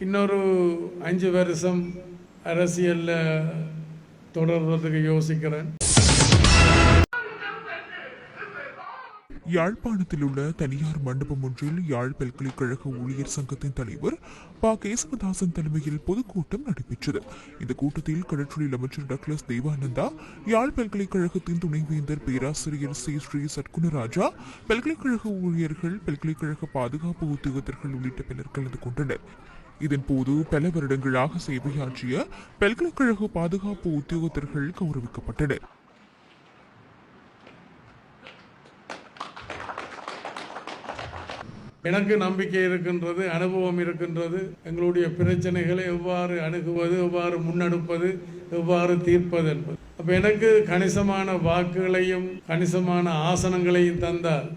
இன்னொரு 5 வருஷம் அரசியலில் தொடர்றதுக்கு யோசிக்கிறேன். யாழ்ப்பாணத்தில் உள்ள தனியார் மண்டபம் ஒன்றில் யாழ் பல்கலைக்கழக ஊழியர் சங்கத்தின் தலைவர் ப. கேசவதாசன் தலைமையில் பொதுக்கூட்டம் நடைபெற்றது. இந்த கூட்டத்தில் கடற்றொழில் அமைச்சர் டக்ளஸ் தேவானந்தா, யாழ் பல்கலைக்கழகத்தின் துணைவேந்தர் பேராசிரியர் சி. ஸ்ரீ சட்குணராஜா, பல்கலைக்கழக ஊழியர்கள், பல்கலைக்கழக பாதுகாப்பு உத்தியோகத்தர்கள் உள்ளிட்ட பலர் கலந்து கொண்டனர். இதன்போது பல வருடங்களாக சேவையாற்றிய பல்கலைக்கழக பாதுகாப்பு உத்தியோகத்தர்கள் கௌரவிக்கப்பட்டனர். எனக்கு நம்பிக்கை இருக்கின்றது, அனுபவம் இருக்கின்றது. எங்களுடைய பிரச்சனைகளை எவ்வாறு அணுகுவது, எவ்வாறு முன்னெடுப்பது, எவ்வாறு தீர்ப்பது என்பது. அப்போ எனக்கு கணிசமான வாக்குகளையும் கணிசமான ஆசனங்களையும் தந்தால்,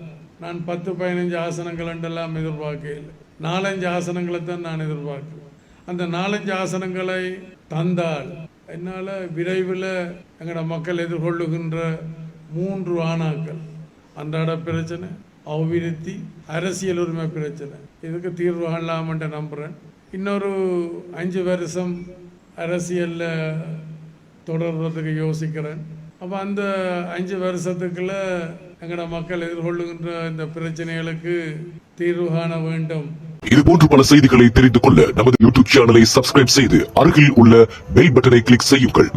நான் 10-15 ஆசனங்கள் என்றெல்லாம் எதிர்பார்க்கவில்லை, 4-5 ஆசனங்களை தான் நான் எதிர்பார்க்கிறேன். அந்த 4-5 ஆசனங்களை தந்தால் என்னால் விரைவில் எங்களோட மக்கள் எதிர்கொள்ளுகின்ற 3 ஆணாக்கள், அன்றாட பிரச்சனை, அபிவிருத்தி, அரசியல் உரிமை பிரச்சனை, இதுக்கு தீர்வு காணலாம்னு நம்புகிறேன். இன்னொரு 5 வருஷம் அரசியலில் தொடர்றதுக்கு யோசிக்கிறேன். அப்போ அந்த 5 வருஷத்துக்குள்ள எங்களோட மக்கள் எதிர்கொள்ளுகின்ற இந்த பிரச்சனைகளுக்கு தீர்வு காண வேண்டும். இதுபோன்ற பல செய்திகளை தெரிந்து கொள்ள நமது யூடியூப் சேனலை சப்ஸ்கிரைப் செய்து அருகில் உள்ள பெல் பட்டனை கிளிக் செய்யுங்கள்.